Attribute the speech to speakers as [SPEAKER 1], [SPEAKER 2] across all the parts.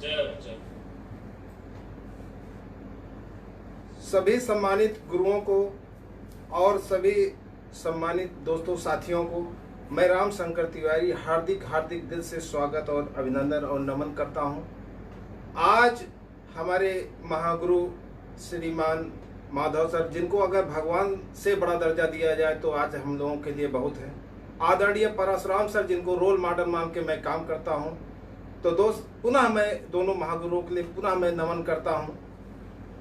[SPEAKER 1] जय।
[SPEAKER 2] सभी सम्मानित गुरुओं को और सभी सम्मानित दोस्तों साथियों को मैं राम शंकर तिवारी हार्दिक दिल से स्वागत और अभिनंदन और नमन करता हूं। आज हमारे महागुरु श्रीमान माधव सर, जिनको अगर भगवान से बड़ा दर्जा दिया जाए तो आज हम लोगों के लिए बहुत है। आदरणीय परशुराम सर, जिनको रोल मॉडल मान के मैं काम करता हूं। तो दोस्त, पुनः मैं दोनों महागुरुओं के लिए पुनः मैं नमन करता हूं।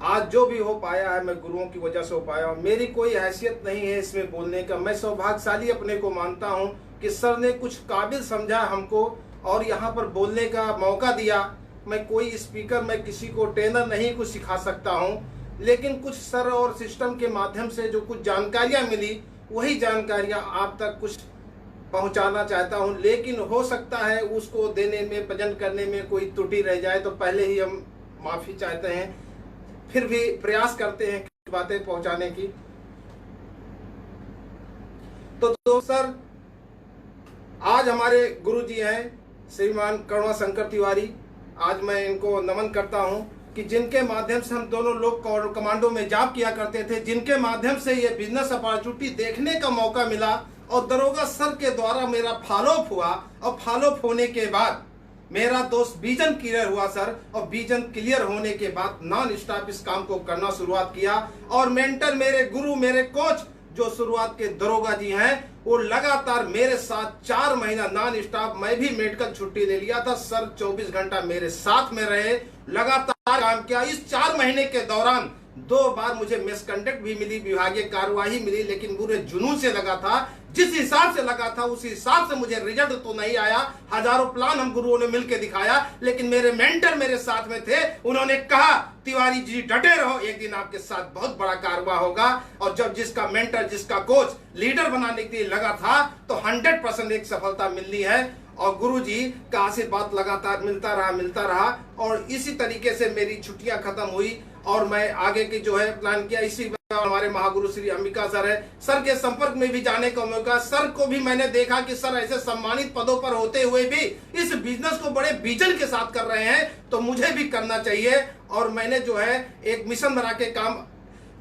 [SPEAKER 2] आज जो भी हो पाया है मैं गुरुओं की वजह से हो पाया हूं। मेरी कोई हैसियत नहीं है इसमें बोलने का। मैं सौभाग्यशाली अपने को मानता हूं कि सर ने कुछ काबिल समझा हमको और यहाँ पर बोलने का मौका दिया। मैं कोई स्पीकर, मैं किसी को ट्रेनर नहीं कुछ सिखा सकता हूँ, लेकिन कुछ सर और सिस्टम के माध्यम से जो कुछ जानकारियाँ मिली वही जानकारियाँ आप तक कुछ पहुंचाना चाहता हूं। लेकिन हो सकता है उसको देने में, प्रेजेंट करने में कोई त्रुटि रह जाए तो पहले ही हम माफी चाहते हैं, फिर भी प्रयास करते हैं बातें पहुंचाने की। तो सर, आज हमारे गुरु जी हैं श्रीमान करुणा शंकर तिवारी। आज मैं इनको नमन करता हूं कि जिनके माध्यम से हम दोनों लोग कमांडो में जॉब किया करते थे, जिनके माध्यम से ये बिजनेस अपॉर्चुनिटी देखने का मौका मिला और दरोगा सर के द्वारा मेरा फॉलोअप हुआ और फॉलोअप होने के बाद मेरा दोस्त विजन क्लियर हुआ सर, और विजन क्लियर होने के बाद नॉन स्टॉप इस काम को करना शुरुआत किया। और मेंटर, मेरे गुरु, मेरे कोच जो शुरुआत के दरोगा जी हैं, वो लगातार मेरे साथ 4 महीना नॉन स्टॉप, मैं भी मेडिकल छुट्टी ले लिया था सर, 24 घंटा मेरे साथ में रहे, लगातार काम किया। इस 4 महीने के दौरान 2 बार मुझे मिसकंडक्ट भी मिली, विभागीय कार्यवाही मिली, लेकिन पूरे जुनून से लगा था। जिस हिसाब से लगा था उस हिसाब से मुझे रिजल्ट तो नहीं आया। हजारों प्लान हम गुरुओं ने मिलकर दिखाया, लेकिन मेरे मेंटर मेरे साथ में थे। उन्होंने कहा, तिवारी जी डटे रहो, एक दिन आपके साथ बहुत बड़ा कारवा होगा। और जब जिसका मेंटर, जिसका कोच लीडर बनाने के लिए लगा था तो 100% एक सफलता मिलनी है। और गुरु जी का आशीर्वाद लगातार मिलता रहा और इसी तरीके से मेरी छुट्टियां खत्म हुई और मैं आगे की जो है प्लान किया। इसी हमारे महागुरु श्री अंबिका सर है, सर के संपर्क में भी जाने का मौका। सर को भी मैंने देखा कि सर ऐसे सम्मानित पदों पर होते हुए भी इस बिजनेस को बड़े विजन के साथ कर रहे हैं, तो मुझे भी करना चाहिए। और मैंने जो है एक मिशन बना के काम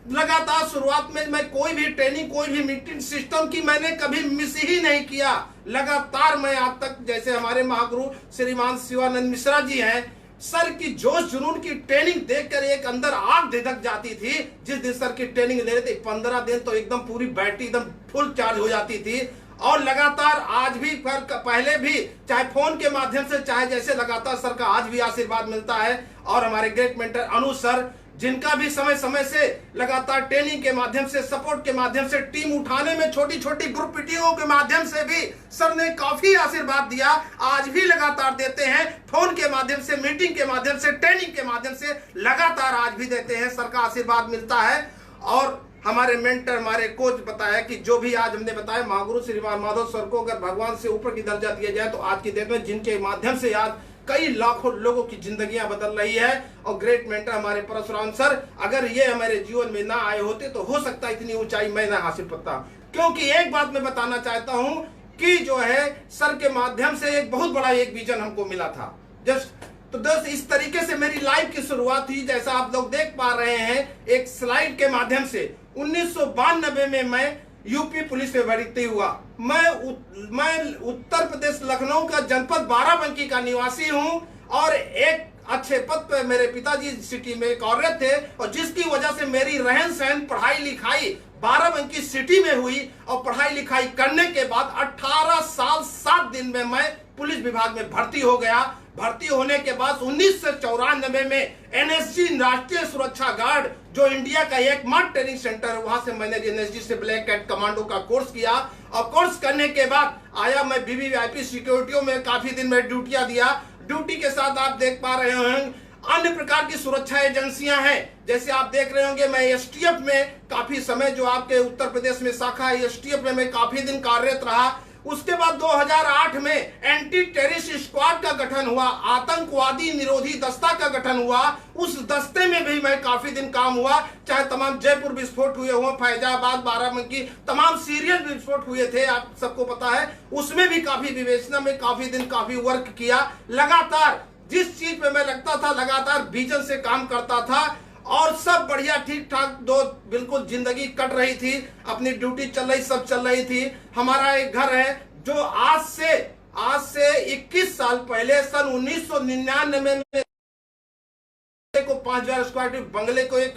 [SPEAKER 2] लगातार, शुरुआत में मैं कोई भी ट्रेनिंग, कोई भी मीटिंग सिस्टम की मैंने कभी मिस ही नहीं किया। लगातार मैं आज तक, जैसे हमारे महागुरु श्रीमान शिवानंद मिश्रा जी हैं, सर की जोश जुनून की ट्रेनिंग देखकर एक अंदर आग धधक जाती थी। जिस दिन सर की ट्रेनिंग ले रहे थे 15 दिन तो एकदम पूरी बैटरी एकदम फुल चार्ज हो जाती थी। और लगातार आज भी, पहले भी, चाहे फोन के माध्यम से, चाहे जैसे, लगातार सर का आज भी आशीर्वाद मिलता है। और हमारे ग्रेट मेंटर अनुज सर, जिनका भी समय समय से लगातार ट्रेनिंग के माध्यम से, सपोर्ट के माध्यम से, टीम उठाने में, छोटी छोटी ग्रुप मीटिंगों के माध्यम से भी सर ने काफी आशीर्वाद दिया। आज भी लगातार देते हैं, फोन के माध्यम से, मीटिंग के माध्यम से, ट्रेनिंग के माध्यम से लगातार आज भी देते हैं। सर का आशीर्वाद मिलता है। और हमारे मेंटर, हमारे कोच बताया कि जो भी आज हमने बताया, महागुरु श्रीमान माधव सर को अगर भगवान से ऊपर की दर्जा दिया जाए तो आज की डेट में जिनके माध्यम से आज कई लाखों लोगों की जिंदगियां बदल रही है। और ग्रेट मेंटर हमारे परशुराम सर, अगर ये हमारे जीवन में ना आए होते तो हो सकता है इतनी ऊंचाई मैं ना हासिल करता। क्योंकि एक बात मैं बताना चाहता हूं कि जो है सर के माध्यम से एक बहुत बड़ा एक विजन हमको मिला था। तो दोस्त, इस तरीके से मेरी लाइफ की शुरुआत हुई। जैसा आप लोग देख पा रहे हैं एक स्लाइड के माध्यम से, 1992 में मैं यूपी पुलिस में भर्ती हुआ। मैं उत्तर प्रदेश लखनऊ का जनपद बाराबंकी का निवासी हूं और एक अच्छे पद पर मेरे पिताजी सिटी में कार्यरत थे, और जिसकी वजह से मेरी रहन सहन, पढ़ाई लिखाई बाराबंकी सिटी में हुई। और पढ़ाई लिखाई करने के बाद 18 साल 7 दिन में मैं पुलिस विभाग में भर्ती हो गया। भर्ती होने के बाद 1994 में एनएसजी, राष्ट्रीय सुरक्षा गार्ड, जो इंडिया का एकमात्र ट्रेनिंग सेंटर है, वहां से मैंने एनएसजी से ब्लैक कैट कमांडो का कोर्स किया। और कोर्स करने के बाद आया मैं वीवीआईपी सिक्योरिटियों में काफी दिन में ड्यूटियां दिया। ड्यूटी के साथ आप देख पा रहे हैं अन्य प्रकार की सुरक्षा एजेंसियां हैं। जैसे आप देख रहे होंगे मैं एसटीएफ में काफी समय, जो आपके उत्तर प्रदेश में शाखा है, एसटीएफ में मैं काफी दिन कार्यरत रहा। उसके बाद 2008 में एंटी टेररिस्ट स्क्वाड का गठन हुआ, आतंकवादी निरोधी दस्ता का गठन हुआ। उस दस्ते में भी मैं काफी दिन काम हुआ। चाहे तमाम जयपुर विस्फोट हुए हुए, फैजाबाद, बाराबंकी, तमाम सीरियल विस्फोट हुए थे, आप सबको पता है। उसमें भी काफी विवेचना में काफी दिन काफी वर्क किया। लगातार जिस चीज पे मैं लगता था लगातार विजन से काम करता था और सब बढ़िया ठीक ठाक दो बिल्कुल जिंदगी कट रही थी, अपनी ड्यूटी चल रही, सब चल रही थी। हमारा एक घर है जो आज से 21 साल पहले सन 1999 में को 5000 स्क्वायर फीट बंगले को एक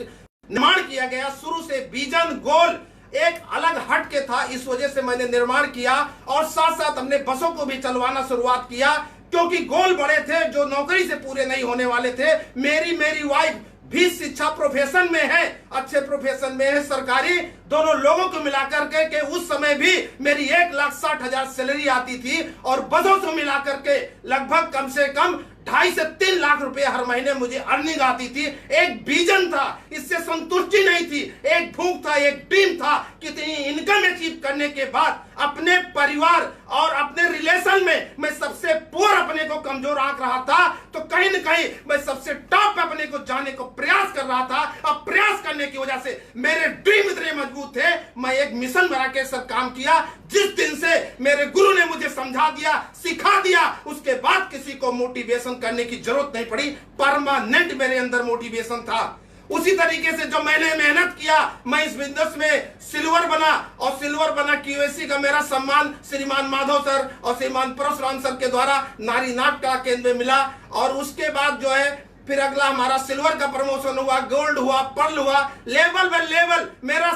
[SPEAKER 2] निर्माण किया गया। शुरू से विजन गोल एक अलग हट के था, इस वजह से मैंने निर्माण किया और साथ साथ हमने बसों को भी चलवाना शुरुआत किया क्योंकि गोल बड़े थे जो नौकरी से पूरे नहीं होने वाले थे। मेरी वाइफ भी शिक्षा प्रोफेशन में है, अच्छे प्रोफेशन में है सरकारी। दोनों लोगों को मिलाकर के उस समय भी मेरी 1,60,000 सैलरी आती थी और बसों से मिलाकर के लगभग कम से कम 2.5 से 3 लाख रुपए हर महीने मुझे अर्निंग आती थी। एक विजन था, इससे संतुष्टि नहीं थी, एक भूख था, एक ड्रीम था। कितनी इनकम अचीव करने के बाद अपने परिवार और अपने रिलेशन में मैं सबसे पुअर अपने को कमजोर आंक रहा था, तो कहीं न कहीं मैं सबसे टॉप पे अपने को जाने को प्रयास कर रहा था। अब प्रयास करने की वजह से मेरे ड्रीम इतने मजबूत थे, मैं एक मिशन बना के सब काम किया। जिस दिन से मेरे गुरु ने मुझे समझा दिया, सिखा दिया, उसके बाद किसी को मोटिवेशन करने की जरूरत नहीं पड़ी। परमानेंट मेरे अंदर मोटिवेशन था। उसी तरीके से जो मैंने मेहनत किया, मैं इस बिजनेस में सिल्वर बना और सिल्वर बना क्यूएससी का मेरा सम्मान श्रीमान माधव सर और श्रीमान परशुराम सर के द्वारा नारी नाट्य केंद्र में मिला। और उसके बाद जो है फिर अगला हमारा सिल्वर का प्रमोशन हुआ, गोल्ड हुआ, पर्ल हुआ, लेवल बाय लेवल मेरा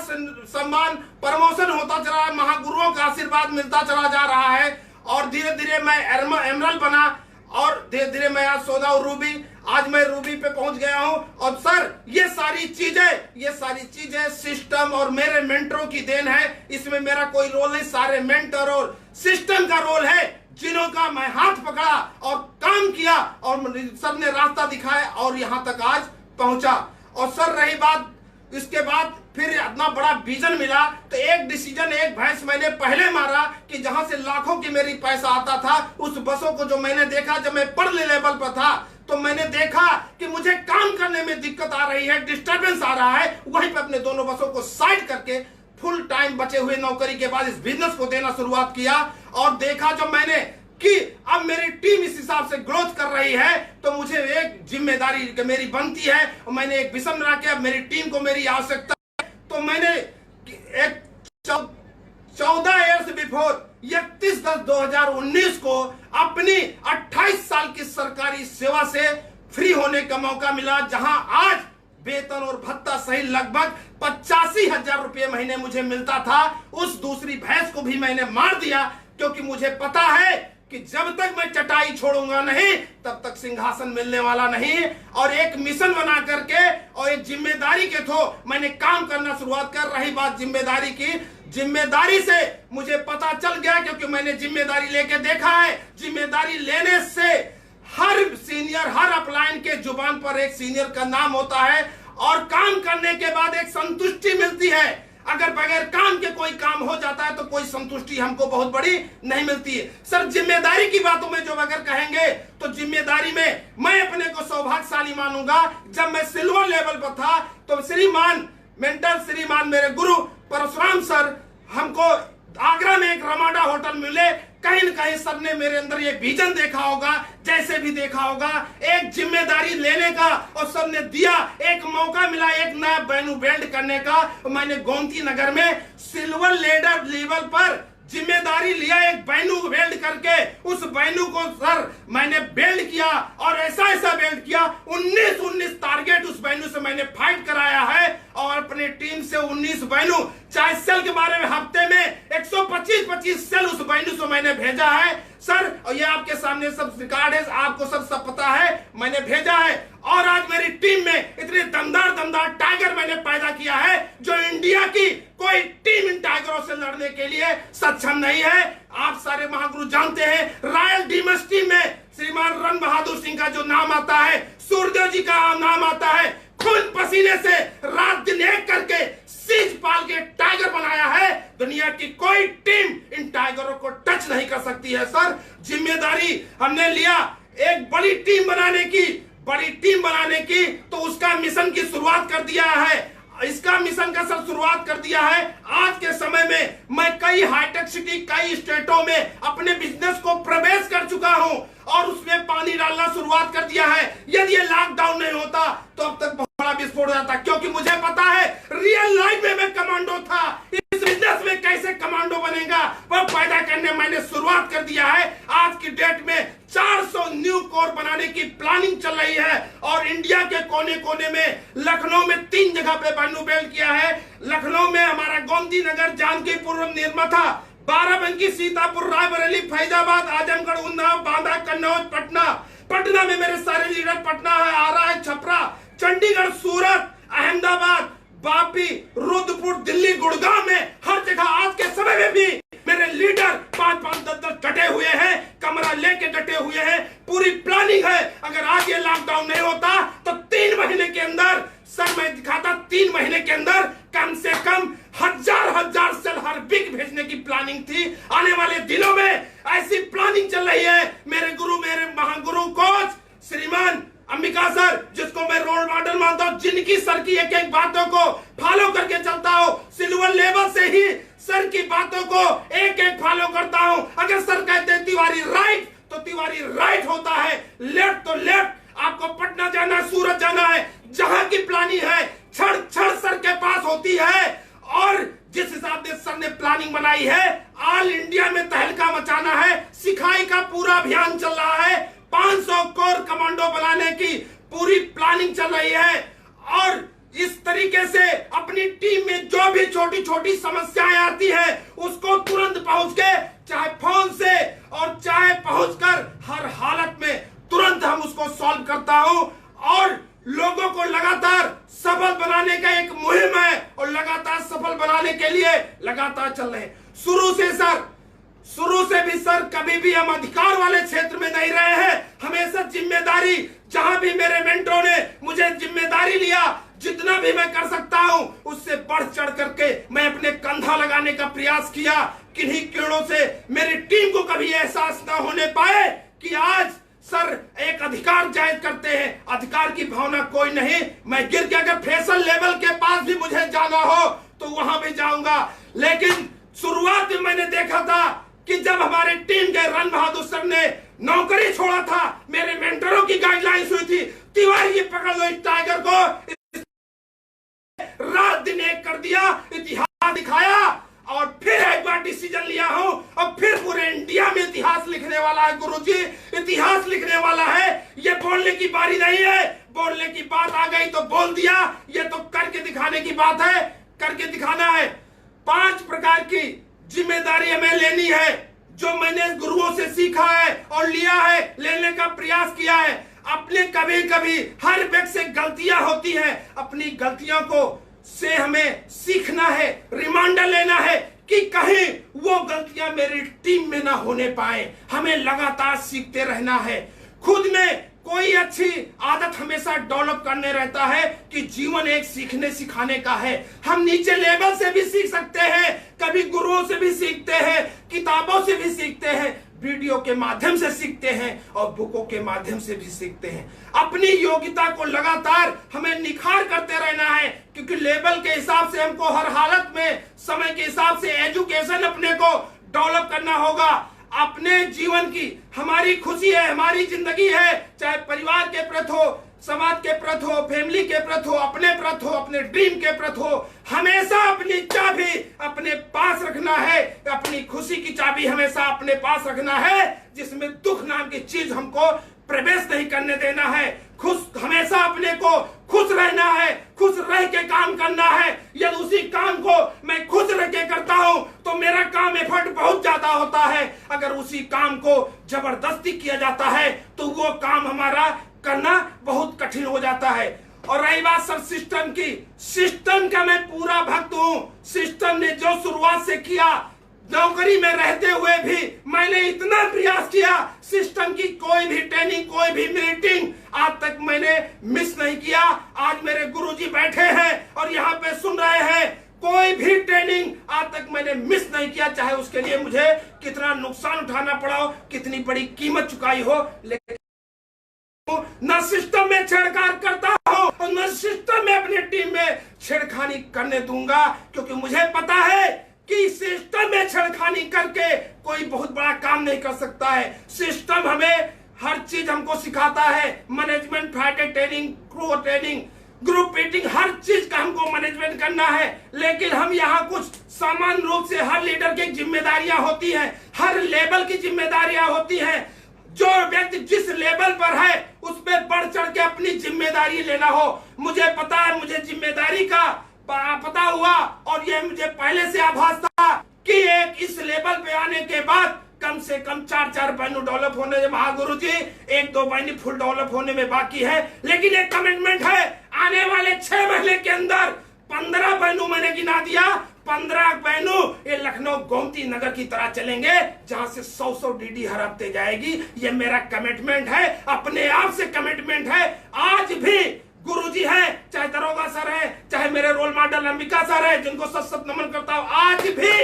[SPEAKER 2] सम्मान प्रमोशन होता चला रहा है, महागुरुओं का आशीर्वाद मिलता चला जा रहा है। और धीरे धीरे मैं एमरल्ड बना और धीरे धीरे मैं आज सोना और रूबी, आज मैं रूबी पे पहुंच गया हूं। और सर ये सारी चीजें सिस्टम और मेरे मेंटरों की देन है, इसमें मेरा कोई रोल नहीं, सारे मेंटर और सिस्टम का रोल है, जिन्हों का मैं हाथ पकड़ा और काम किया और सबने रास्ता दिखाया और यहां तक आज पहुंचा। और सर रही बात इसके बाद फिर इतना बड़ा विजन मिला, तो एक डिसीजन, एक भैंस मैंने पहले मारा कि जहां से लाखों की मेरी पैसा आता था, उस बसों को जो मैंने देखा जब मैं पर्ल लेवल पर था, तो मैंने देखा कि मुझे काम करने में दिक्कत आ रही है, डिस्टर्बेंस आ रहा है। वहीं पे अपने दोनों बसों को साइड करके फुल टाइम बचे हुए नौकरी के बाद इस बिजनेस को देना शुरुआत किया और देखा जो मैंने कि अब मेरी टीम इस हिसाब से ग्रोथ कर रही है, तो मुझे एक जिम्मेदारी मेरी बनती है और मैंने एक विजन बना के अब मेरी टीम को मेरी आवश्यकता है। तो मैंने एक 14 ईयर्स बिफोर 31/10/2019 को अपनी 28 साल की सरकारी सेवा से फ्री होने का मौका मिला, जहां आज वेतन और भत्ता सही लगभग 85,000 रुपये महीने मुझे मिलता था। उस दूसरी भैंस को भी मैंने मार दिया क्योंकि मुझे पता है कि जब तक मैं चटाई छोड़ूंगा नहीं तब तक सिंहासन मिलने वाला नहीं। और एक मिशन बना करके और एक जिम्मेदारी के थ्रू मैंने काम करना शुरुआत कर। रही बात जिम्मेदारी की, जिम्मेदारी से मुझे पता चल गया क्योंकि मैंने जिम्मेदारी लेके देखा है, जिम्मेदारी लेने से हर सीनियर, हर अपलाइन के जुबान पर एक सीनियर का नाम होता है और काम करने के बाद एक संतुष्टि मिलती है। अगर बगैर काम के कोई काम हो जाता है तो कोई संतुष्टि हमको बहुत बड़ी नहीं मिलती है। सर जिम्मेदारी की बातों में जो अगर कहेंगे तो जिम्मेदारी में मैं अपने को सौभाग्यशाली मानूंगा। जब मैं सिल्वर लेवल पर था तो श्रीमान मेंटर, श्रीमान मेरे गुरु परशुराम सर हमको आगरा में एक रमाडा होटल मिले। कहीं न कहीं सबने मेरे अंदर ये विजन देखा होगा, जैसे भी देखा होगा, एक जिम्मेदारी लेने का, और सबने दिया, एक मौका मिला एक नया वेन्यू बिल्ड करने का। मैंने गोमती नगर में सिल्वर लेडर लेवल पर जिम्मेदारी लिया, एक वेन्यू बिल्ड करके उस वेन्यू को सर मैंने बिल्ड किया और ऐसा बिल्ड किया। 19 टारगेट उस वेन्यू से मैंने फाइट कराया है और अपनी टीम से 19 वेन्यू, चाहे सेल के बारे में हफ्ते में 125 सेल उस वेन्यू से मैंने भेजा है सर। और ये आपके सामने सब रिकॉर्ड है, आपको सब पता है, मैंने भेजा है। और आज मेरी टीम में इतने दमदार टाइगर मैंने पैदा किया है जो इंडिया की कोई टीम इन टाइगरों से लड़ने के लिए सक्षम नहीं है। आप सारे महागुरु जानते हैं, रॉयल डिनेस्टी में श्रीमान रण बहादुर सिंह का जो नाम आता है, सूर्यदेव जी का नाम आता है, खून पसीने से रात दिन एक करके सीज पाल के टाइगर बनाया है। दुनिया की कोई टीम इन टाइगरों को टच नहीं कर सकती है। सर जिम्मेदारी हमने लिया एक बड़ी टीम बनाने की, तो उसका मिशन की शुरुआत कर दिया है। इसका मिशन का सब शुरुआत कर दिया है। आज के समय में मैं कई हाईटेक सिटी, कई स्टेटों में अपने बिजनेस को प्रवेश कर चुका हूं और उसमें पानी डालना शुरुआत कर दिया है। यदि ये लॉकडाउन नहीं होता तो अब तक बहुत बड़ा विस्फोट हो जाता, क्योंकि मुझे पता है रियल लाइफ में मैं कमांडो था। इस बिजनेस में कैसे कमांडो बनेगा वह पैदा करने मैंने शुरुआत कर दिया है। आज की डेट में 400 न्यू कोर बनाने की प्लानिंग चल रही है और इंडिया के कोने कोने में, लखनऊ में 3 जगह पे बनु बिल्ड किया है। लखनऊ में हमारा गोमती नगर, जानकीपुर, निर्मथा, बाराबंकी, सीतापुर, रायबरेली, फैजाबाद, आजमगढ़, उन्नाव, बांदा, कन्नौज, पटना। पटना में मेरे सारे लीडर पटना है, आरा है, छपरा, चंडीगढ़, सूरत, अहमदाबाद, वापी, रुद्रपुर, दिल्ली, गुड़गांव में हर जगह आज के समय में भी मेरे लीडर 5-5, 10-10 डटे हुए हैं, कमरा लेके डटे हुए हैं। पूरी प्लानिंग है। अगर आज ये लॉकडाउन नहीं होता तो 3 महीने के अंदर, सर मैं दिखाता, 3 महीने के अंदर कम से कम हजार सेल हर वीक भेजने की प्लानिंग थी। आने वाले दिनों में ऐसी प्लानिंग चल रही है। मेरे गुरु, मेरे महागुरु कोच श्रीमान अंबिका सर, जिसको मैं रोल मॉडल मानता हूं, जिनकी सर की एक एक बातों को फॉलो करके चलता हूं, सिल्वर लेवल से ही सर की बातों को एक एक फॉलो करता हूं। अगर सर कहते हैं तिवारी राइट तो तिवारी राइट होता है, लेफ्ट तो लेफ्ट। आपको पटना जाना है, सूरत जाना है, जहां की प्लानिंग है क्षण क्षण सर के पास होती है। और जिस हिसाब से सर ने प्लानिंग बनाई है, ऑल इंडिया में तहलका मचाना है। सिखाई का पूरा अभियान चल रहा है। 500 कोर कमांडो बनाने की पूरी प्लानिंग चल रही है। और इस तरीके से अपनी टीम में जो भी छोटी छोटी समस्याएं आती है उसको तुरंत पहुंच के, चाहे फोन से और चाहे पहुंचकर, हर हालत में तुरंत हम उसको सॉल्व करता हूं। और लोगों को लगातार सफल बनाने का एक मुहिम है और लगातार सफल बनाने के लिए लगातार चल रहे हैं। शुरू से भी सर कभी भी हम अधिकार वाले क्षेत्र में नहीं रहे हैं। हमेशा जिम्मेदारी, जहां भी मेरे मेंटरों ने मुझे जिम्मेदारी लिया, जितना भी मैं कर सकता हूं उससे बढ़ चढ़ करके मैं अपने कंधा लगाने का प्रयास किया। किन्हीं कीड़ों से मेरी टीम को कभी एहसास ना होने पाए कि आज सर एक अधिकार जायज करते हैं। अधिकार की भावना कोई नहीं। मैं गिर के अगर फैसल लेवल के पास भी मुझे जाना हो तो वहां भी जाऊंगा। लेकिन शुरुआत में मैंने देखा था कि जब हमारे टीम के रन बहादुर सर ने नौकरी छोड़ा था, मेरे मेंटरों की गाइडलाइंस हुई थी, तिवारी ये पकड़ लो इस टाइगर को। रात दिन एक कर दिया, इतिहास दिखाया और फिर एक बार डिसीजन लिया हूं और फिर पूरे इंडिया में इतिहास लिखने वाला है। गुरुजी इतिहास लिखने वाला है। ये बोलने की बारी नहीं है, बोलने की बात आ गई तो बोल दिया। ये तो करके दिखाने की बात है, करके दिखाना है। 5 प्रकार की जिम्मेदारी हमें लेनी है, जो मैंने गुरुओं से सीखा है और लिया है, लेने का प्रयास किया है। अपने कभी कभी हर व्यक्ति से गलतियां होती हैं, अपनी गलतियों को से हमें सीखना है, रिमाइंडर लेना है कि कहीं वो गलतियां मेरी टीम में ना होने पाए। हमें लगातार सीखते रहना है। खुद में कोई अच्छी आदत हमेशा डेवलप करने रहता है कि जीवन एक सीखने सिखाने का है। हम नीचे लेवल से भी सीख सकते हैं, कभी गुरुओं से भी सीखते हैं, किताबों से भी सीखते हैं, वीडियो के माध्यम से सीखते हैं और बुकों के माध्यम से भी सीखते हैं। अपनी योग्यता को लगातार हमें निखार करते रहना है, क्योंकि लेवल के हिसाब से हमको हर हालत में, समय के हिसाब से एजुकेशन अपने को डेवलप करना होगा। अपने जीवन की हमारी खुशी है, हमारी जिंदगी है, चाहे परिवार के प्रति हो, समाज के प्रति हो, फैमिली के प्रति हो, अपने प्रति हो, अपने ड्रीम के प्रति हो, हमेशा अपनी चाबी अपने पास रखना है। अपनी खुशी की चाबी हमेशा अपने पास रखना है, जिसमें दुख नाम की चीज हमको प्रवेश नहीं करने देना है। हमेशा अपने को खुश रहना है, खुश रह के काम करना है। यदि उसी काम को मैं खुश रह के करता हूं तो मेरा काम एफर्ट बहुत ज्यादा होता है। अगर उसी काम को जबरदस्ती किया जाता है तो वो काम हमारा करना बहुत कठिन हो जाता है। और रही बात सर सिस्टम की, सिस्टम का मैं पूरा भक्त हूं। सिस्टम ने जो शुरुआत से किया, नौकरी में रहते हुए भी मैंने इतना प्रयास किया, सिस्टम की कोई भी ट्रेनिंग, कोई भी मीटिंग आज तक मैंने मिस नहीं किया। आज मेरे गुरुजी बैठे हैं और यहाँ पे सुन रहे हैं, कोई भी ट्रेनिंग आज तक मैंने मिस नहीं किया, चाहे उसके लिए मुझे कितना नुकसान उठाना पड़ा हो, कितनी बड़ी कीमत चुकाई हो। लेकिन न सिस्टम में छेड़छाड़ करता हूं और न सिस्टम में अपनी टीम में छेड़खानी करने दूंगा, क्योंकि मुझे पता है कि सिस्टम में छेड़खानी करके कोई बहुत बड़ा काम नहीं कर सकता है। सिस्टम हमें हर चीज हमको सिखाता है, management, Friday training, crew training, group meeting, हर चीज का हमको मैनेजमेंट करना है। लेकिन हम यहाँ कुछ सामान्य रूप से हर लीडर की जिम्मेदारियां होती हैं, हर लेवल की जिम्मेदारियां होती हैं। जो व्यक्ति जिस लेवल पर है उस पर बढ़ चढ़ के अपनी जिम्मेदारी लेना हो। मुझे पता है, मुझे जिम्मेदारी का पता हुआ और ये मुझे पहले से आभास था कि एक इस लेवल पे आने के बाद कम से कम 4 बहनू डेवलप होने में, महागुरु जी 1-2 बहनी फुल डेवलप होने में बाकी है। लेकिन एक कमिटमेंट है, आने वाले 6 महीने के अंदर 15 बहनू मैंने गिना दिया, 15 बहनू ये लखनऊ गोमती नगर की तरह चलेंगे, जहां से 100 डीडी हर हफ्ते जाएगी। ये मेरा कमिटमेंट है, अपने आप से कमिटमेंट है। आज भी गुरुजी है, चाहे दरोगा सर है, चाहे मेरे रोल मॉडल अंबिका सर है, जिनको सत नमन करता हूं, आज भी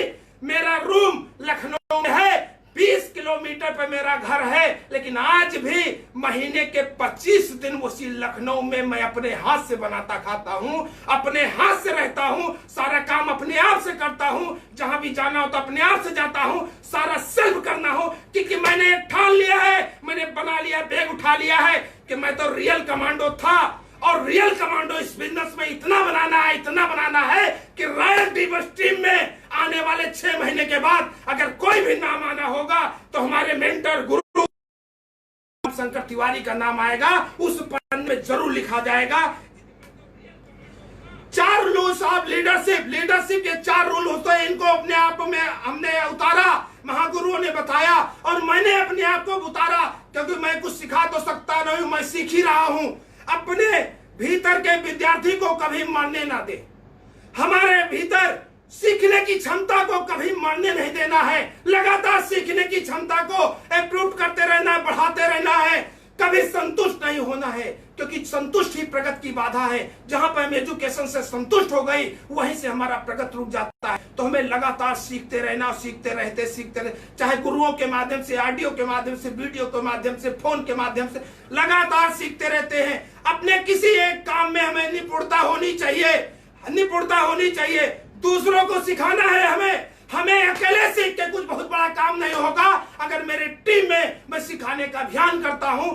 [SPEAKER 2] मेरा रूम लखनऊ में है, 20 किलोमीटर पे मेरा घर है। लेकिन आज भी महीने के 25 दिन उसी लखनऊ में मैं अपने हाथ से बनाता खाता हूं, अपने हाथ से रहता हूं, सारा काम अपने आप से करता हूं, जहां भी जाना हो तो अपने आप से जाता हूं, सारा सेल्फ करना हो, क्योंकि मैंने ठान लिया है, मैंने बना लिया, बैग उठा लिया है कि मैं तो रियल कमांडो था। और रियल कमांडो इस बिजनेस में इतना बनाना है कि रॉयल डिवस टीम में आने वाले 6 महीने के बाद अगर कोई भी नाम आना होगा तो हमारे मेंटर गुरु शंकर तिवारी का नाम आएगा, उस पन्ने में जरूर लिखा जाएगा। 4 रूल्स ऑफ लीडरशिप के 4 रूल होते हैं, इनको अपने आप में हमने उतारा, महागुरुओं ने बताया और मैंने अपने आप को उतारा, क्योंकि मैं कुछ सिखा तो सकता नहीं, मैं सीख ही रहा हूं। अपने भीतर के विद्यार्थी को कभी मरने ना दे, हमारे भीतर सीखने की क्षमता को कभी मरने नहीं देना है, लगातार सीखने की क्षमता को इम्प्रूव करते रहना है, बढ़ाते रहना है, कभी संतुष्ट नहीं होना है, क्योंकि संतुष्ट ही प्रगति की बाधा है। जहां पर हम एजुकेशन से संतुष्ट हो गई वहीं से हमारा प्रगति रुक जाता है। तो हमें लगातार सीखते रहना, सीखते रहते, चाहे गुरुओं के माध्यम से, ऑडियो के माध्यम से, वीडियो के माध्यम से, फोन के माध्यम से लगातार सीखते रहते हैं। अपने किसी एक काम में हमें निपुणता होनी चाहिए, दूसरों को सिखाना है। हमें अकेले सीख के कुछ बहुत बड़ा काम नहीं होगा। अगर मेरे टीम में मैं सिखाने का अभियान करता हूं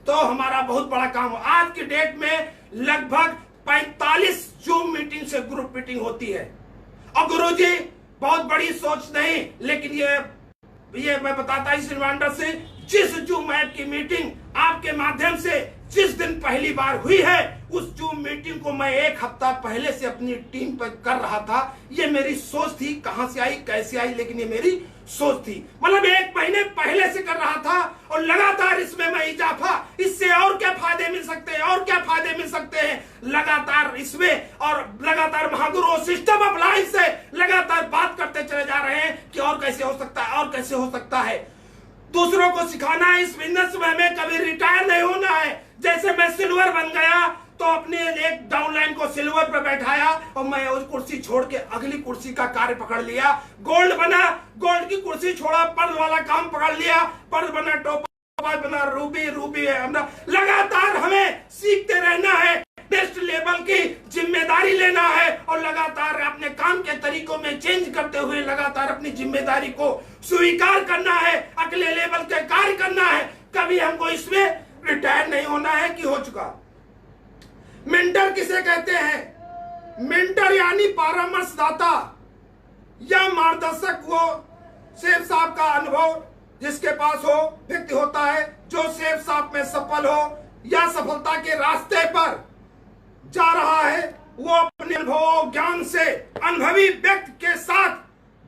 [SPEAKER 2] तो हमारा बहुत बड़ा काम हो। आज की डेट में लगभग 45 जूम मीटिंग से ग्रुप मीटिंग होती है। और गुरुजी बहुत बड़ी सोच नहीं, लेकिन ये मैं बताता इस रिमाइंडर से, जिस जूम ऐप की मीटिंग आपके माध्यम से जिस दिन पहली बार हुई है, उस जूम मीटिंग को मैं 1 हफ्ता पहले से अपनी टीम पर कर रहा था। ये मेरी सोच थी, कहां से आई, कैसे आई, लेकिन ये मेरी सोच थी। मतलब 1 महीने पहले से कर रहा था और लगातार इसमें मैं इजाफा, इससे और क्या फायदे मिल सकते हैं, लगातार इसमें और लगातार महागुरु सिस्टम ऑफ लाइफ से लगातार बात करते चले जा रहे हैं कि और कैसे हो सकता है, दूसरों को सिखाना है। इस बिजनेस में हमें कभी रिटायर नहीं होना है। जैसे मैं सिल्वर बन गया तो अपने एक डाउनलाइन को सिल्वर पे बैठाया और मैं उस कुर्सी छोड़ के अगली कुर्सी का कार्य पकड़ लिया। गोल्ड बना, गोल्ड की कुर्सी छोड़ा, पर्ल वाला काम पकड़ लिया, पर्ल बना, टोपाज बना, रूबी है। लगातार हमें सीखते रहना है, नेक्स्ट लेवल की जिम्मेदारी लेना है और लगातार अपने काम के तरीकों में चेंज करते हुए लगातार अपनी जिम्मेदारी को स्वीकार करना है, अगले लेवल के कार्य करना है। कभी हमको इसमें रिटायर नहीं होना है कि हो चुका। मेंटर किसे कहते हैं? मेंटर यानी परामर्शदाता या मार्गदर्शक, वो शेफ साहब का अनुभव जिसके पास हो, व्यक्ति होता है जो शेफ साहब में सफल हो या सफलता के रास्ते पर जा रहा है, वो अपने अनुभव ज्ञान से अनुभवी व्यक्ति के साथ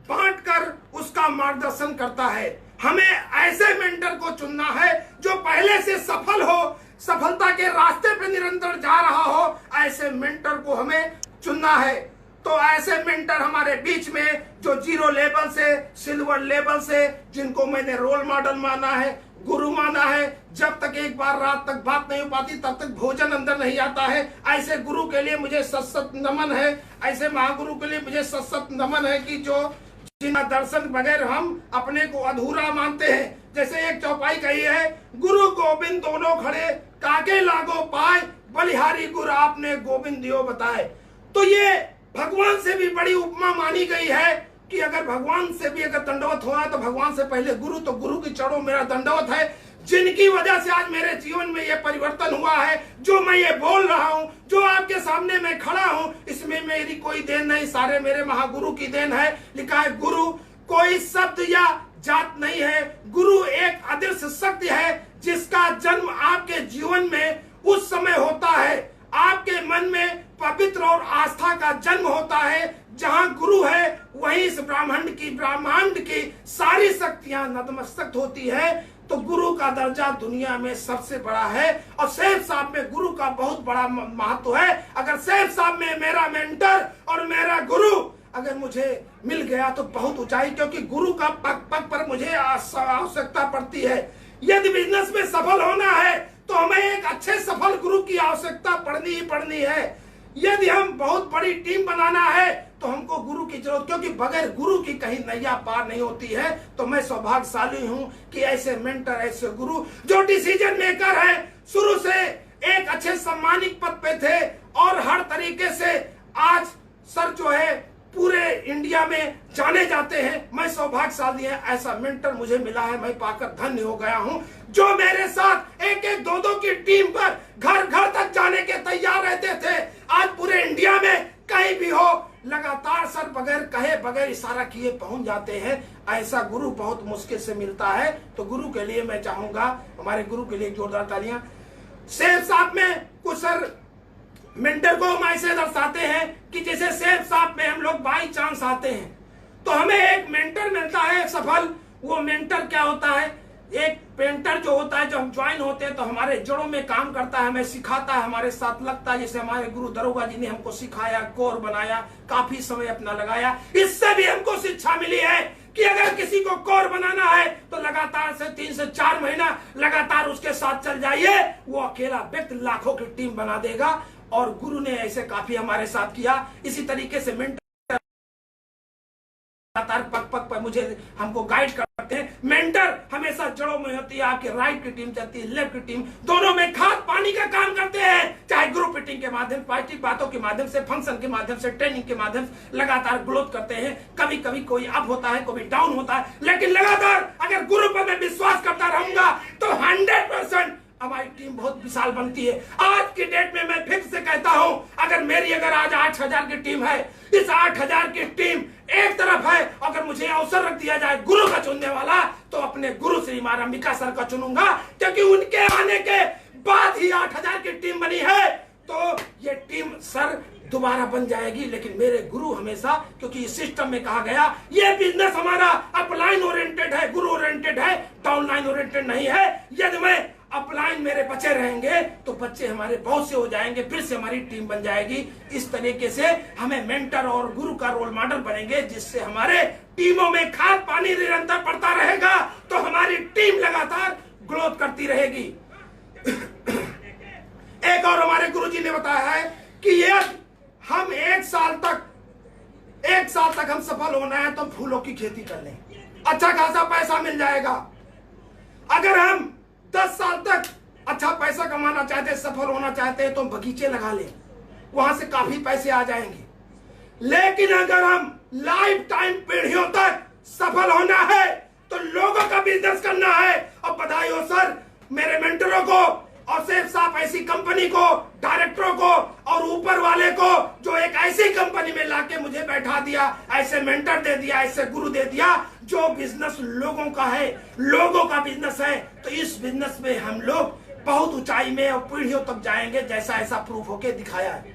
[SPEAKER 2] बांटकर उसका मार्गदर्शन करता है। हमें ऐसे मेंटर को चुनना है जो पहले से सफल हो, सफलता के रास्ते पे निरंतर जा रहा हो, ऐसे मेंटर को हमें चुनना है। तो ऐसे मेंटर हमारे बीच में जो 0 लेवल से सिल्वर लेवल से, जिनको मैंने रोल मॉडल माना है, गुरु माना है, जब तक एक बार रात तक बात नहीं हो पाती तब तक भोजन अंदर नहीं आता है, ऐसे गुरु के लिए मुझे सत नमन है। ऐसे महागुरु के लिए मुझे सत नमन है कि जो जिन दर्शन बगैर हम अपने को अधूरा मानते हैं। जैसे एक चौपाई कही है, गुरु गोविंद दोनों खड़े, काके लागो पाए, बलिहारी गुरु आपने गोविंद दियो बताए। तो ये भगवान से भी बड़ी उपमा मानी गई है कि अगर भगवान से भी अगर दंडवत होना तो भगवान से पहले गुरु, तो गुरु की चरणों मेरा दंडवत है। जिनकी वजह से आज मेरे जीवन में ये परिवर्तन हुआ है, जो मैं ये बोल रहा हूं, जो आपके सामने मैं खड़ा हूं, इसमें मेरी कोई देन नहीं, सारे मेरे महागुरु की देन है। लिखा है गुरु कोई शब्द या जात नहीं है, गुरु एक अदृश्य शक्ति है जिसका जन्म आपके जीवन में उस समय होता है, आपके मन में पवित्र और आस्था का जन्म होता है। जहां गुरु है वहीं इस ब्रह्मांड की सारी शक्तियां नतमस्तक होती है। तो गुरु का दर्जा दुनिया में सबसे बड़ा है और सैयद साहब में गुरु का बहुत बड़ा महत्व है। अगर सैयद साहब में मेरा मेंटर और मेरा गुरु अगर मुझे मिल गया तो बहुत ऊंचाई, क्योंकि गुरु का पग पग पर मुझे आवश्यकता पड़ती है। यदि बिजनेस में सफल होना है तो हमें एक अच्छे सफल गुरु की आवश्यकता पड़नी ही पड़नी है। यदि हम बहुत बड़ी टीम बनाना है तो हमको गुरु की जरूरत, क्योंकि बगैर गुरु की कहीं नैया पार नहीं होती है। तो मैं सौभाग्यशाली हूं कि ऐसे मेंटर, ऐसे गुरु जो डिसीजन मेकर है, शुरू से एक अच्छे सम्मानित पद पे थे और हर तरीके से आज सर जो है पूरे इंडिया में जाने जाते हैं। मैं सौभाग्यशाली है, ऐसा मेंटर मुझे मिला है, मैं पाकर धन्य हो गया हूं। जो मेरे साथ एक एक दो दो की टीम पर घर घर तक जाने के तैयार रहते थे, आज पूरे इंडिया में कहीं भी हो लगातार सर बगैर कहे बगैर इशारा किए पहुंच जाते हैं। ऐसा गुरु बहुत मुश्किल से मिलता है। तो गुरु के लिए मैं चाहूंगा, हमारे गुरु के लिए जोरदार तालियां। सैयद साहब में कुछ सर मेंटर को हम ऐसे दर्शाते हैं कि जैसे सैयद साहब में हम लोग बाई चांस आते हैं तो हमें एक मेंटर मिलता है सफल। वो मेंटर क्या होता है? एक पेंटर जो होता है, जब हम ज्वाइन होते हैं तो हमारे जड़ों में काम करता है, हमें सिखाता है, हमारे साथ लगता है। जैसे हमारे गुरु दरोगा जी ने हमको सिखाया, कोर बनाया, काफी समय अपना लगाया। इससे भी हमको शिक्षा मिली है कि अगर किसी को कोर बनाना है तो लगातार से 3 से 4 महीना लगातार उसके साथ चल जाइए, वो अकेला व्यक्ति लाखों की टीम बना देगा। और गुरु ने ऐसे काफी हमारे साथ किया। इसी तरीके से मेंटर लगातार पग पग पर मुझे हमको गाइड करते हैं। मेंटर हमेशा जड़ों में होती है, आपकी राइट की टीम चलती है, लेफ्ट की टीम, दोनों में खाद पानी का काम करते हैं। चाहे ग्रुप मीटिंग के माध्यम, पार्टी बातों के माध्यम से, फंक्शन के माध्यम से, ट्रेनिंग के माध्यम से लगातार ग्रोथ करते हैं। कभी कभी कोई अप होता है, कभी डाउन होता है, लेकिन लगातार अगर गुरु पर मैं विश्वास करता रहूंगा तो 100% हमारी टीम बहुत विशाल बनती है। आज की डेट में मैं फिर से कहता हूं, अगर आज 8000 की टीम है, इस 8000 की टीम एक तरफ है, अगर मुझे अवसर रख दिया जाए गुरु का चुनने वाला तो अपने गुरु श्री महाराज अंबिका सर का चुनूंगा, क्योंकि उनके आने के बाद ही 8000 की टीम बनी है। तो ये टीम सर दोबारा बन जाएगी, लेकिन मेरे गुरु हमेशा, क्योंकि इस सिस्टम में कहा गया ये बिजनेस हमारा अपलाइन ओरिएंटेड है, गुरु ओरिएंटेड है, डाउनलाइन ओरिएंटेड नहीं है। यदि मैं अपलाइन मेरे बच्चे रहेंगे तो बच्चे हमारे बहुत से हो जाएंगे, फिर से हमारी टीम बन जाएगी। इस तरीके से हमें मेंटर और गुरु का रोल मॉडल बनेंगे, जिससे हमारे टीमों में खाद पानी निरंतर पड़ता रहेगा तो हमारी टीम लगातार ग्रोथ करती रहेगी। एक और हमारे गुरुजी ने बताया है कि यदि हम एक साल तक हम सफल होना है तो फूलों की खेती कर लें, अच्छा खासा पैसा मिल जाएगा। अगर हम 10 साल तक अच्छा पैसा कमाना चाहते हैं, सफल होना चाहते हैं, तो हम बगीचे लगा लें, वहां से काफी पैसे आ जाएंगे। लेकिन अगर हम लाइफ टाइम पीढ़ियों तक सफल होना है तो लोगों का बिजनेस करना है। और बधाई हो सर मेरे मेंटरों को और सैयद साहब ऐसी कंपनी को, डायरेक्टरों को और ऊपर वाले को जो एक ऐसी कंपनी में लाके मुझे बैठा दिया, ऐसे मेंटर दे दिया, ऐसे गुरु दे दिया। जो बिजनेस लोगों का है, लोगों का बिजनेस है, तो इस बिजनेस में हम लोग बहुत ऊंचाई में और पीढ़ियों तक जाएंगे, जैसा ऐसा प्रूफ होके दिखाया है।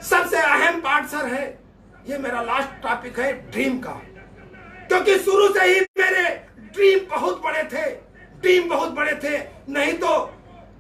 [SPEAKER 2] सबसे अहम पार्ट सर है, ये मेरा लास्ट टॉपिक है ड्रीम का, क्योंकि शुरू से ही मेरे ड्रीम बहुत बड़े थे। नहीं तो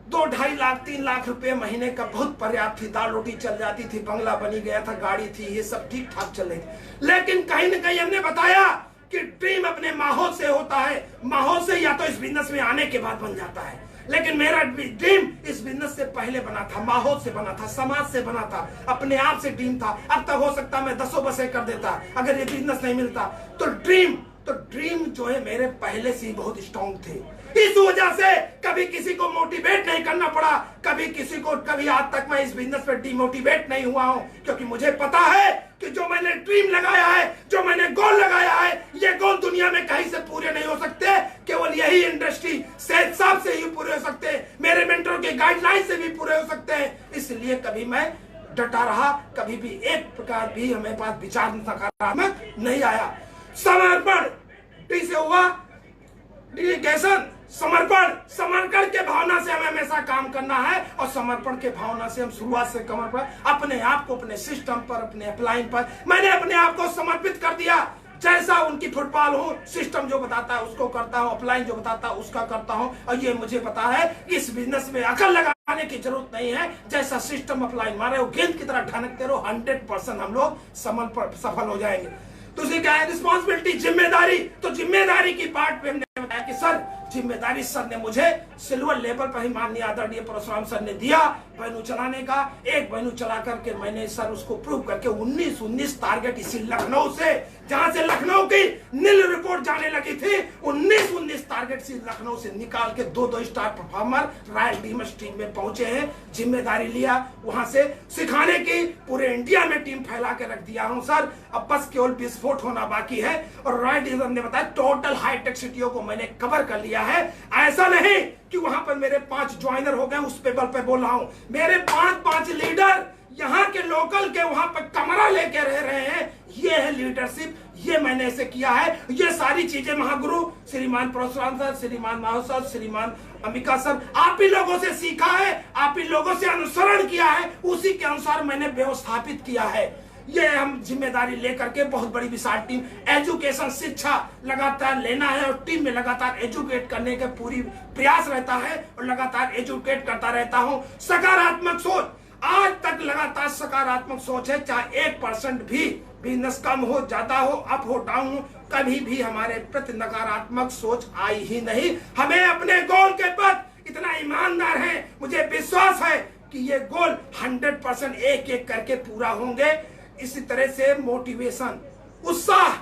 [SPEAKER 2] 2-2.5 लाख 3 लाख रुपए महीने का बहुत पर्याप्त थी, दाल रोटी चल जाती थी, बंगला बनी गया था, गाड़ी थी, ये सब ठीक ठाक चल रही थी। लेकिन कहीं न कहीं हमने बताया कि ड्रीम अपने माहौल से होता है, माहौल से या तो इस बिजनेस में आने के बाद बन जाता है। लेकिन मेरा ड्रीम इस बिजनेस से पहले बना था, माहौल से बना था, समाज से बना था, अपने आप से ड्रीम था। अब तक हो सकता मैं 10 बसें कर देता अगर ये बिजनेस नहीं मिलता। तो ड्रीम जो है मेरे पहले से ही बहुत स्ट्रॉन्ग थे। इस वजह से कभी किसी को मोटिवेट नहीं करना पड़ा, कभी आज तक मैं इस बिजनेस पे डिमोटिवेट नहीं हुआ हूं, क्योंकि मुझे पता है कि जो मैंने ड्रीम लगाया है, जो मैंने गोल लगाया है, ये गोल दुनिया में कहीं से पूरे नहीं हो सकते, केवल यही इंडस्ट्री सेठ साहब से ही पूरे हो सकते हैं, मेरे मेंटर के गाइडलाइन से भी पूरे हो सकते हैं। इसलिए कभी मैं डटा रहा, कभी भी एक प्रकार भी हमें पास विचार नकारात्मक नहीं आया। समर्पण टी से हुआ, डेडिकेशन, समर्पण के भावना से हमें हमेशा काम करना है, और समर्पण के भावना से हम शुरुआत से अपने आप को, अपने सिस्टम पर, अपने अपलाइन पर मैंने अपने आप को समर्पित कर दिया। जैसा उनकी फुटबॉल हो, सिस्टम जो बताता है उसको करता हूं, अपलाइन जो बताता है उसका करता हूं। और ये मुझे पता है इस बिजनेस में अकल लगाने की जरूरत नहीं है, जैसा सिस्टम अपलाइन मारे हो, गेंद की तरह ढनकते रहो, 100% हम लोग सफल हो जाएंगे। दूसरी क्या है, रिस्पॉन्सिबिलिटी, जिम्मेदारी। तो जिम्मेदारी की पार्ट पे हमने बताया कि सर जिम्मेदारी सर ने मुझे सिल्वर लेवल पर ही माननीय आदरणीय परशुराम सर ने दिया वेन्यू चलाने का। एक वेन्यू चला करके मैंने सर उसको प्रूव करके 19 टारगेट इसी लखनऊ से, जहां से लखनऊ की नील रिपोर्ट जाने लगी थी, 19 टारगेट से लखनऊ से निकाल के 2 स्टार परफॉर्मर रॉयल डीमस टीम में पहुंचे हैं। जिम्मेदारी लिया, वहां से सिखाने की, पूरे इंडिया में टीम फैला के रख दिया हूं सर। अब बस केवल विस्फोट होना बाकी है। और रॉयल डीमस ने बताया टोटल हाईटेक सिटियों को मैंने कवर कर लिया है। ऐसा नहीं कि वहां पर मेरे 5 ज्वाइनर हो गए, उस पे बल पे बोल रहा हूं, मेरे 5 लीडर यहाँ के लोकल के वहां पर कमरा लेके रह रहे हैं। ये है लीडरशिप, ये मैंने ऐसे किया है। ये सारी चीजें महागुरु श्रीमान परशुराम सर, श्रीमान माधव सर, श्रीमान अंबिका सर, आप ही लोगों से सीखा है, आप ही लोगों से अनुसरण किया है, उसी के अनुसार मैंने व्यवस्थापित किया है। ये हम जिम्मेदारी लेकर के बहुत बड़ी विशाल टीम, एजुकेशन, शिक्षा लगातार लेना है और टीम में लगातार एजुकेट करने का पूरी प्रयास रहता है और लगातार एजुकेट करता रहता हूं। सकारात्मक सोच, आज तक लगातार सकारात्मक सोच है, चाहे 1% भी बिजनेस कम हो, ज्यादा हो, अप हो, डाउन हो, कभी भी हमारे प्रति नकारात्मक सोच आई ही नहीं। हमें अपने गोल के प्रति इतना ईमानदार है, मुझे विश्वास है कि ये गोल 100% एक करके पूरा होंगे। इसी तरह से मोटिवेशन, उत्साह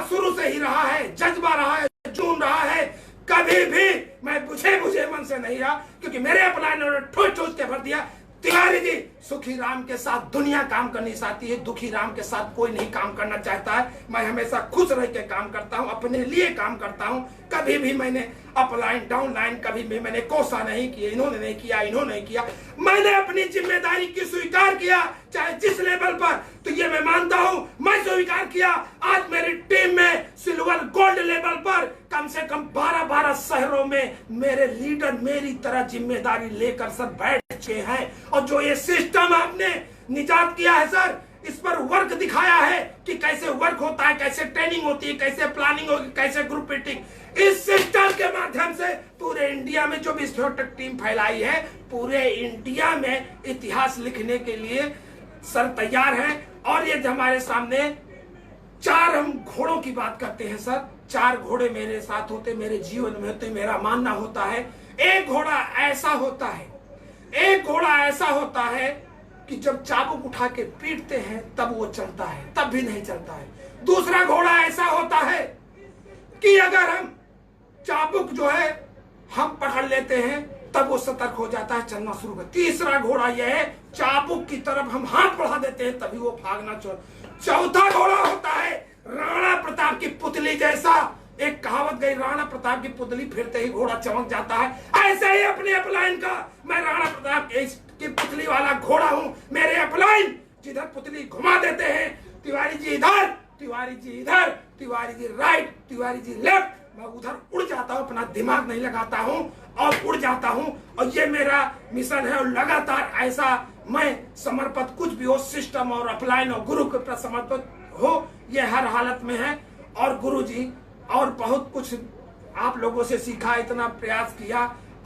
[SPEAKER 2] शुरू से ही रहा है, जज्बा रहा है, जून रहा है। कभी भी मैं बुझे मन से नहीं रहा, क्योंकि मेरे अपलाइन ने ठोस के भर दिया। तिवारी जी, सुखी राम के साथ दुनिया काम करनी चाहती है, दुखी राम के साथ कोई नहीं काम करना चाहता है। मैं हमेशा खुश रह के काम करता हूं, अपने लिए काम करता हूं। कभी भी मैंने अपलाइन डाउन लाइन कभी भी मैंने कोसा नहीं किया, इन्होंने नहीं किया, इन्होंने नहीं किया। मैंने अपनी जिम्मेदारी की स्वीकार किया, चाहे जिस लेवल पर, तो ये मैं मानता हूं, मैं स्वीकार किया। आज मेरी टीम में सिल्वर गोल्ड लेवल पर कम से कम 12 शहरों में मेरे लीडर मेरी तरह जिम्मेदारी लेकर सर बैठ चुके हैं। और जो ये सिस्टम आपने निजात किया है सर, इस पर वर्क दिखाया है कि कैसे वर्क होता है, कैसे ट्रेनिंग होती है, कैसे प्लानिंग होगी, कैसे ग्रुप मीटिंग। इस सिस्टम के माध्यम से पूरे इंडिया में जो विस्फोटक टीम फैलाई है, पूरे इंडिया में इतिहास लिखने के लिए सर तैयार है। और ये हमारे सामने 4 हम घोड़ों की बात करते हैं सर, 4 घोड़े मेरे साथ होते, मेरे जीवन में होते, मेरा मानना होता है। एक घोड़ा ऐसा होता है, एक घोड़ा ऐसा होता है कि जब चाबुक उठा के पीटते हैं तब वो चलता है, तब भी नहीं चलता है। दूसरा घोड़ा ऐसा होता है कि अगर हम चाबुक जो है हम पकड़ लेते हैं तब वो सतर्क हो जाता है, चलना शुरू कर। तीसरा घोड़ा यह है, चाबुक की तरफ हम हाथ बढ़ा देते हैं तभी वो भागना चौथा घोड़ा होता है राणा प्रताप की पुतली जैसा। एक कहावत गई, राणा प्रताप की पुतली फिरते ही घोड़ा चमक जाता है। ऐसे ही अपने अपलाइन का मैं राणा प्रताप की पुतली वाला घोड़ा हूं। मेरे अपलाइन जिधर पुतली घुमा देते हैं, तिवारी जी इधर, तिवारी जी इधर, तिवारी जी राइट, तिवारी जी लेफ्ट, मैं उधर उड़ जाता हूं, अपना दिमाग नहीं लगाता हूं और उड़ जाता हूं। और ये मेरा मिशन है और लगातार ऐसा मैं समर्पित, कुछ भी हो, सिस्टम और अपलाइन और गुरु के प्रति समर्पित हो, ये हर हालत में है। और गुरु जी और बहुत कुछ आप लोगों से सीखा, इतना प्रयास किया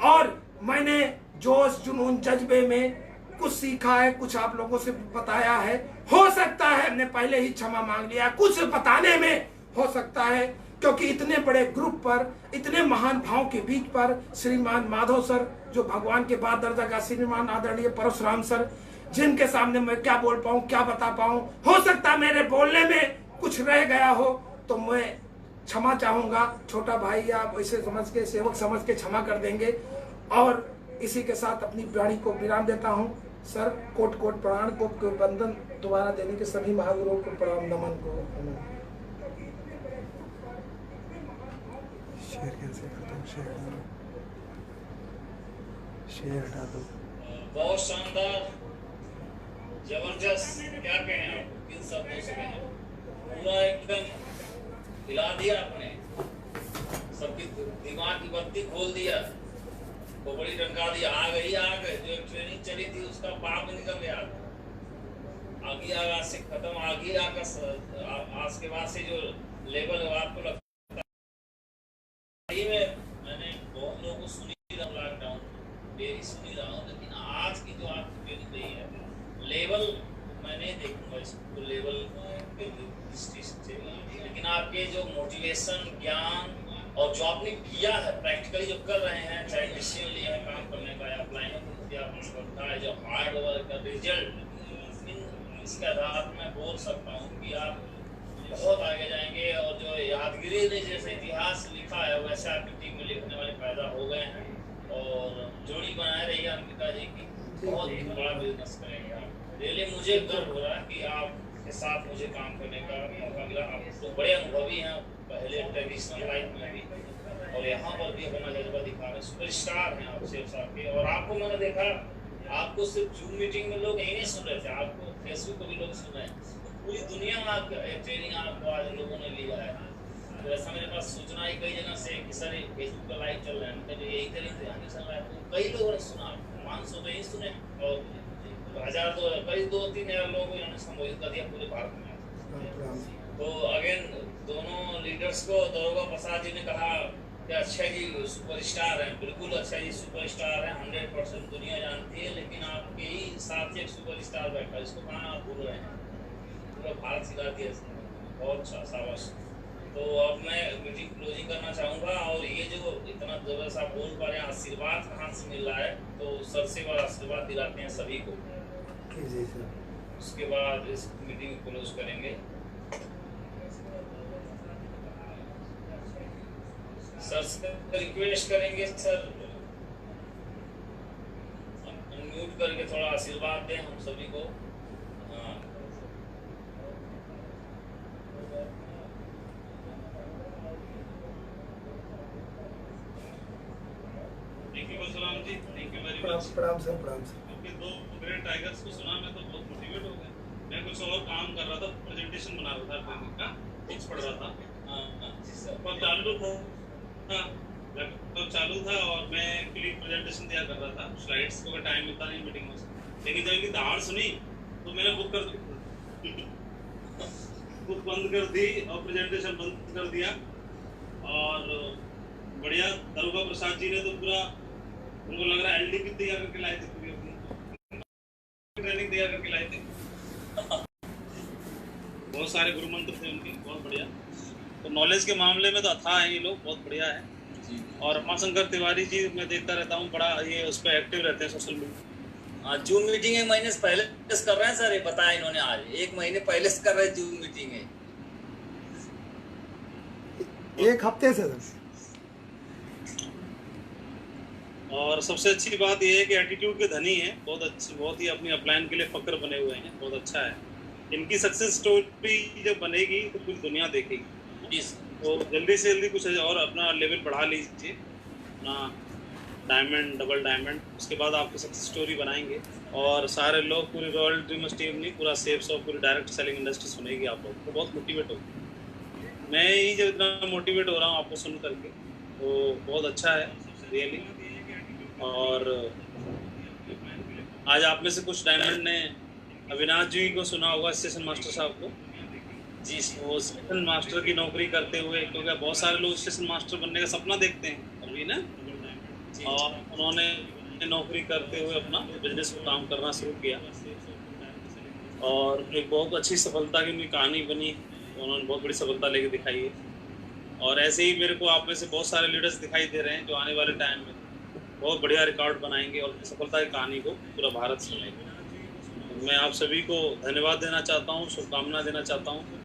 [SPEAKER 2] और मैंने जोश जुनून जज्बे में कुछ सीखा है, कुछ आप लोगों से बताया है। हो सकता है हमने पहले ही क्षमा मांग लिया, कुछ बताने में हो सकता है, क्योंकि इतने बड़े ग्रुप पर, इतने महान भाव के बीच पर श्रीमान माधव सर, जो भगवान के बाद दर्जा का, श्रीमान आदरणीय परशुराम सर, जिनके सामने मैं क्या बोल पाऊं, क्या बता पाऊं। हो सकता है मेरे बोलने में कुछ रह गया हो तो मैं क्षमा चाहूंगा। छोटा भाई आप ऐसे समझ के, सेवक समझ के क्षमा कर देंगे। और इसी के साथ अपनी वाणी को विराम देता हूं। सर कोट कोट प्रणाम को वंदन दोबारा देने के सभी महागुरुओं को प्रणाम नमन को।
[SPEAKER 1] शेयर कैसे करता हूँ? शेयर हटा दो।
[SPEAKER 3] बहुत शानदार, जबरदस्त, क्या कहें आप, किन शब्दों से कहें, पूरा एकदम हिला दिया आपने, सबकी दिमाग की बत्ती खोल दिया, खोपड़ी टंका दिया। आग जो एक ट्रेनिंग चली थी उसका पाप निकल गया, आगे आग से खत्म, आगे आग आज के बाद से जो लेवल है आपको लगता है। मैंने बहुत लोगों को सुनी लॉकडाउन मेरी सुनी रहा हूँ, लेकिन आज की जो आपकी ट्रेनिंग रही है लेवल मैं नहीं देखूंगा इसको लेवल से, लेकिन आपके जो मोटिवेशन, ज्ञान और जो आपने किया है प्रैक्टिकली जो कर रहे हैं, चाहे डिसीजन लिए हैं काम करने का या प्लानिंग करता है, जो हार्ड वर्क का रिजल्ट, इसके आधार पर मैं बोल सकता हूँ कि आप बहुत आगे जाएंगे। और जो यादगिरी ने जैसे इतिहास लिखा है वैसे आपकी टीम में लिखने वाले पैदा हो गए हैं, और जोड़ी बनाए रहिए अंकिता जी की, बहुत ही बड़ा बिजनेस करेंगे आप। रियली मुझे गर्व हो रहा है कि आपके साथ मुझे काम करने का मौका मिला। आप तो बड़े अनुभवी हैं पहले ट्रेडिशनल लाइफ में भी, और यहाँ पर भी अपना जज्बा दिखा रहे, सुपरस्टार हैं आप सेफ साहब के। और आपको मैंने देखा, आपको सिर्फ जूम मीटिंग में लोग यही नहीं सुन रहे थे, आपको फेसबुक पर भी लोग सुन रहे हैं, पूरी दुनिया में आपका ट्रेनिंग आपको आज लोगों ने लिया है। तो ऐसा मेरे पास सूचना आई कई जगह से कि सर फेसबुक पर लाइव चल रहा है, तो यही तरीके से चल रहा है, तो कई लोगों ने सुना, 500 तो ही सुने और 1000 तो कई 2-3 हज़ार लोगों को इन्होंने संबोधित कर दिया पूरे भारत में। तो अगेन दोनों लीडर्स को दरोगा प्रसाद जी ने कहा कि अच्छा जी सुपरस्टार हैं, बिल्कुल अच्छा जी सुपरस्टार हैं, 100% दुनिया जानती है, लेकिन आपके ही साथ एक सुपरस्टार बैठा, इसको कहाँ आप भूल रहे हैं, पूरा भारत सिखा दिया इसने, बहुत अच्छा, शाबाश। तो अब मैं मीटिंग क्लोजिंग करना चाहूँगा, और ये जो इतना जबरदस्त आप बोल पा रहे हैं, आशीर्वाद कहाँ से मिल रहा है, तो सर से बड़ा आशीर्वाद दिलाते हैं सभी को।
[SPEAKER 1] जी सर।
[SPEAKER 3] उसके बाद इस मीटिंग को क्लोज करेंगे। सर से रिक्वेस्ट करेंगे, सर म्यूट करके थोड़ा आशीर्वाद दें हम सभी को। थैंक यू सलाम जी, थैंक यू वेरी मच।
[SPEAKER 2] प्रणाम सर, प्रणाम सर।
[SPEAKER 3] क्योंकि 2 ग्रेट टाइगर्स को सुना मैं तो बहुत मोटिवेट हो गया। मैं कुछ और काम कर रहा था, प्रेजेंटेशन बना रहा था ट्रेनिंग का, टिप्स पढ़ रहा था। जी सर। पर चालू था, लैपटॉप चालू था और मैं क्लिक प्रेजेंटेशन दिया कर रहा था, स्लाइड्स को टाइम मिलता नहीं मीटिंग में, लेकिन जब इनकी दहाड़ सुनी तो मैंने बुक कर दी, बुक बंद कर दी और प्रेजेंटेशन बंद कर दिया। और बढ़िया, दरोगा प्रसाद जी ने तो पूरा, उनको लग रहा है एलडी की तैयार करके लाए थे, पूरी अपनी ट्रेनिंग तैयार करके लाए थे। बहुत सारे गुरु मंत्र थे उनके, बहुत बढ़िया। तो नॉलेज के मामले में तो अथाह है ये लोग, बहुत बढ़िया है। और रमाशंकर तिवारी जी मैं देखता रहता हूँ, बड़ा ये उस पर एक्टिव रहते हैं सोशल मीडिया।
[SPEAKER 4] हाँ, जूम मीटिंग 1 महीने से पहले कर रहे हैं सर, ये बताया इन्होंने, आज 1 महीने पहले से कर रहे हैं जूम मीटिंग है,
[SPEAKER 1] 1 हफ्ते से सर।
[SPEAKER 3] और सबसे अच्छी बात यह है कि एटीट्यूड के धनी हैं, बहुत अच्छी, बहुत ही अपनी अपलाइन के लिए फक्र बने हुए हैं, बहुत अच्छा है। इनकी सक्सेस स्टोरी जब बनेगी तो पूरी दुनिया देखेगी, तो जल्दी से जल्दी कुछ और अपना लेवल बढ़ा लीजिए, अपना डायमंड, डबल डायमंड, उसके बाद आपकी सक्सेस स्टोरी बनाएंगे। और सारे लोग, पूरी रॉयल ड्रीमर्स टीम नहीं, पूरा सेफ्स और पूरी डायरेक्ट सेलिंग इंडस्ट्री सुनेगी आप लोग, तो बहुत मोटिवेट होगी। मैं ही जब इतना मोटिवेट हो रहा हूँ आपको सुन करके, तो बहुत अच्छा है रियली। और आज आप में से कुछ डायमंड ने अविनाश जी को सुना होगा, स्टेशन मास्टर साहब को जी, वो स्टेशन मास्टर की नौकरी करते हुए, क्योंकि बहुत सारे लोग स्टेशन मास्टर बनने का सपना देखते हैं अभी ना, और उन्होंने नौकरी करते हुए अपना बिजनेस को काम करना शुरू किया, और एक बहुत अच्छी सफलता की उनकी कहानी बनी, उन्होंने बहुत बड़ी सफलता लेके दिखाई है। और ऐसे ही मेरे को आप में से बहुत सारे लीडर्स दिखाई दे रहे हैं जो आने वाले टाइम में बहुत बढ़िया रिकॉर्ड बनाएंगे और सफलता की कहानी को पूरा भारत सुनेगा। मैं आप सभी को धन्यवाद देना चाहता हूँ, शुभकामना देना चाहता हूँ।